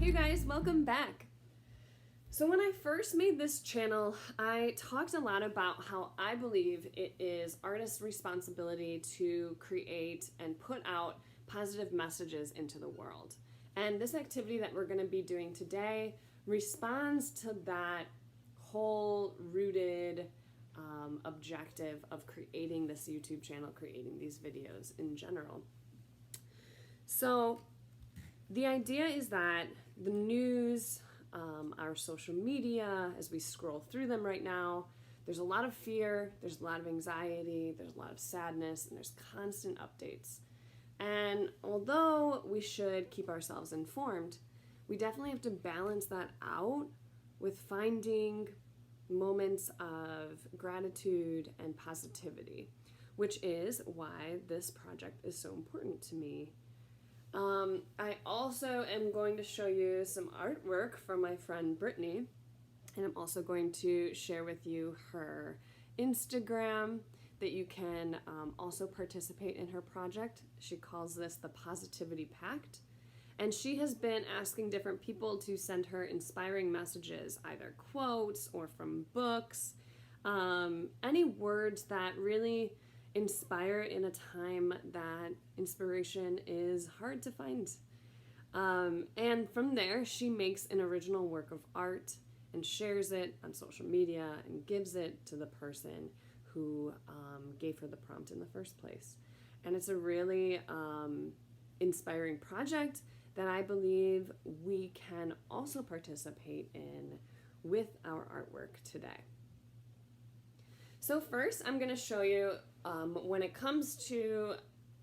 Hey guys, welcome back. So when I first made this channel, I talked a lot about how I believe it is artists' responsibility to create and put out positive messages into the world. And this activity that we're going to be doing today responds to that whole rooted objective of creating this YouTube channel, creating these videos in general. So the idea is that the news, our social media, as we scroll through them right now, there's a lot of fear, there's a lot of anxiety, there's a lot of sadness, and there's constant updates. And although we should keep ourselves informed, we definitely have to balance that out with finding moments of gratitude and positivity, which is why this project is so important to me. I also am going to show you some artwork from my friend Brittany, and I'm also going to share with you her Instagram that you can also participate in her project. She calls this the Positivity Pact, and she has been asking different people to send her inspiring messages, either quotes or from books, any words that really inspire in a time that inspiration is hard to find. And from there, she makes an original work of art and shares it on social media and gives it to the person who gave her the prompt in the first place. And it's a really inspiring project that I believe we can also participate in with our artwork today. So first, I'm going to show you when it comes to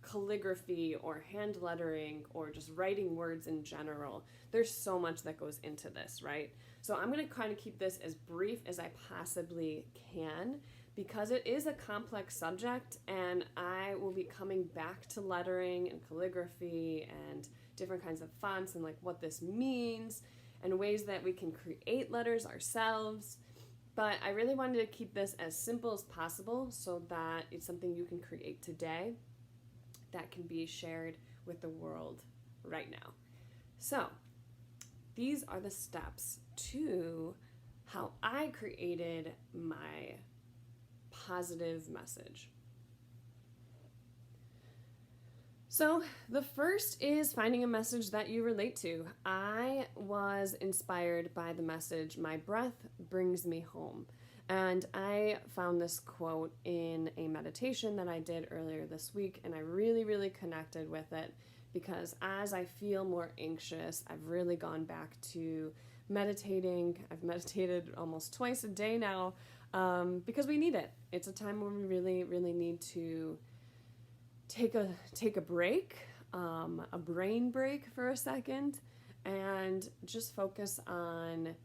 calligraphy or hand lettering or just writing words in general, there's so much that goes into this, right? So I'm going to kind of keep this as brief as I possibly can because it is a complex subject, and I will be coming back to lettering and calligraphy and different kinds of fonts and like what this means and ways that we can create letters ourselves. But I really wanted to keep this as simple as possible so that it's something you can create today that can be shared with the world right now. So these are the steps to how I created my positive message. So the first is finding a message that you relate to. I was inspired by the message, "My breath brings me home." And I found this quote in a meditation that I did earlier this week, and I really, really connected with it because as I feel more anxious, I've really gone back to meditating. I've meditated almost twice a day now because we need it. It's a time when we really, really need to take a break, a brain break for a second, and just focus on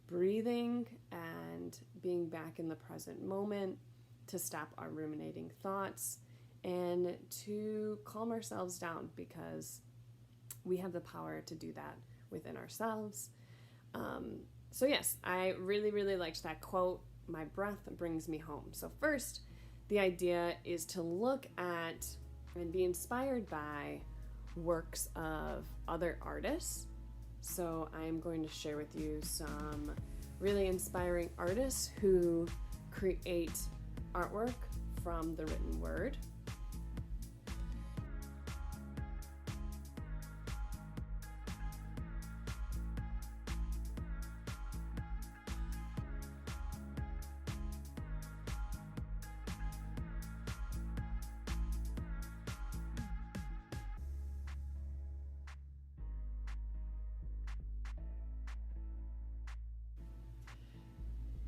breathing and being back in the present moment to stop our ruminating thoughts and to calm ourselves down because we have the power to do that within ourselves. So yes, I really, really liked that quote, "My breath brings me home." So first, the idea is to look at and be inspired by works of other artists. So I'm going to share with you some really inspiring artists who create artwork from the written word.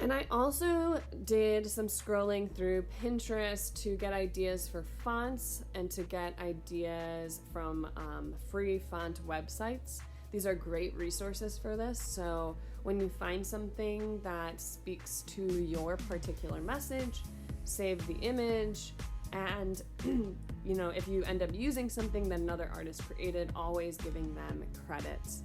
And I also did some scrolling through Pinterest to get ideas for fonts and to get ideas from free font websites. These are great resources for this. So when you find something that speaks to your particular message, save the image, and if you end up using something that another artist created, always giving them credits.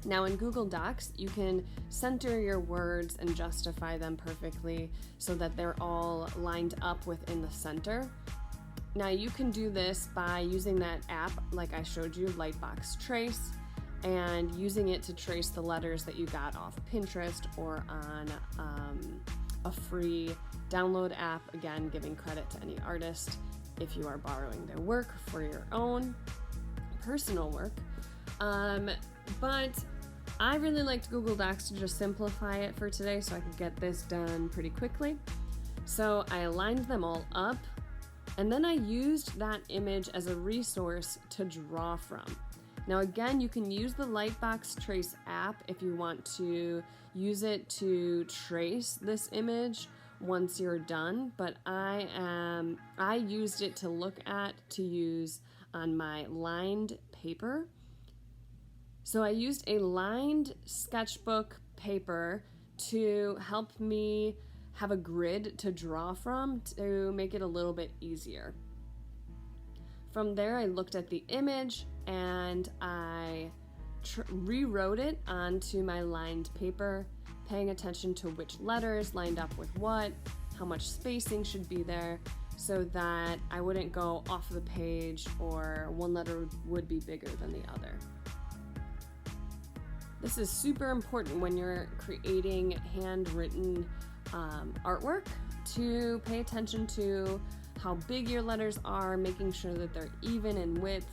Now in Google Docs, you can center your words and justify them perfectly so that they're all lined up within the center. Now you can do this by using that app like I showed you, Lightbox Trace, and using it to trace the letters that you got off Pinterest or on a free download app. Again, giving credit to any artist if you are borrowing their work for your own personal work. But I really liked Google Docs to just simplify it for today so I could get this done pretty quickly. So I aligned them all up, and then I used that image as a resource to draw from. Now again, you can use the Lightbox Trace app if you want to use it to trace this image once you're done, but I used it to look at to use on my lined paper. So I used a lined sketchbook paper to help me have a grid to draw from to make it a little bit easier. From there, I looked at the image and I rewrote it onto my lined paper, paying attention to which letters lined up with what, how much spacing should be there, so that I wouldn't go off the page or one letter would be bigger than the other. This is super important when you're creating handwritten artwork, to pay attention to how big your letters are, making sure that they're even in width.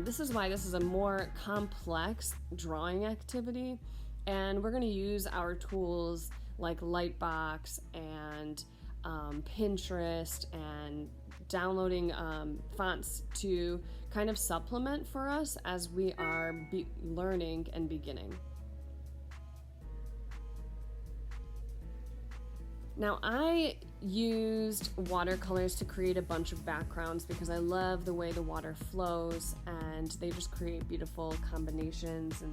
This is why this is a more complex drawing activity, and we're going to use our tools like Lightbox and Pinterest and downloading fonts to kind of supplement for us as we are learning and beginning. Now I used watercolors to create a bunch of backgrounds because I love the way the water flows and they just create beautiful combinations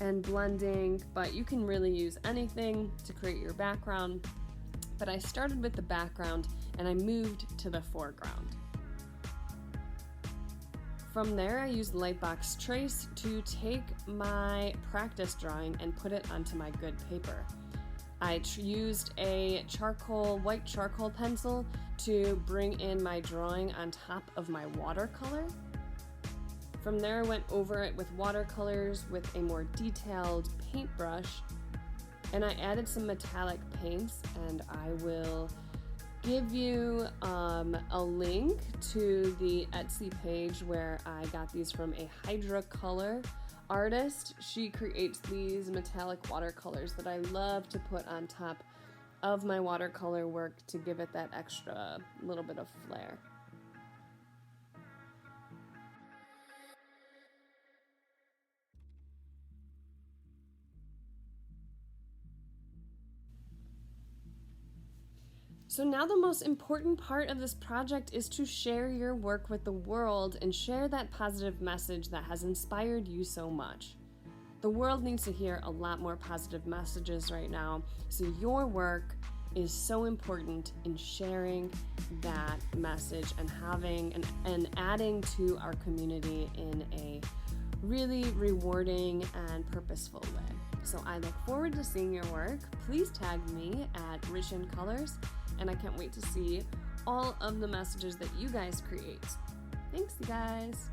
and blending, but you can really use anything to create your background. But I started with the background and I moved to the foreground. From there, I used Lightbox Trace to take my practice drawing and put it onto my good paper. I used a white charcoal pencil to bring in my drawing on top of my watercolor. From there, I went over it with watercolors with a more detailed paintbrush, and I added some metallic paints, and I will give you a link to the Etsy page where I got these from a Hydra Color artist. She creates these metallic watercolors that I love to put on top of my watercolor work to give it that extra little bit of flair. So now the most important part of this project is to share your work with the world and share that positive message that has inspired you so much. The world needs to hear a lot more positive messages right now, so your work is so important in sharing that message and having and adding to our community in a really rewarding and purposeful way. So I look forward to seeing your work. Please tag me at Rich in Colors, and I can't wait to see all of the messages that you guys create. Thanks, you guys.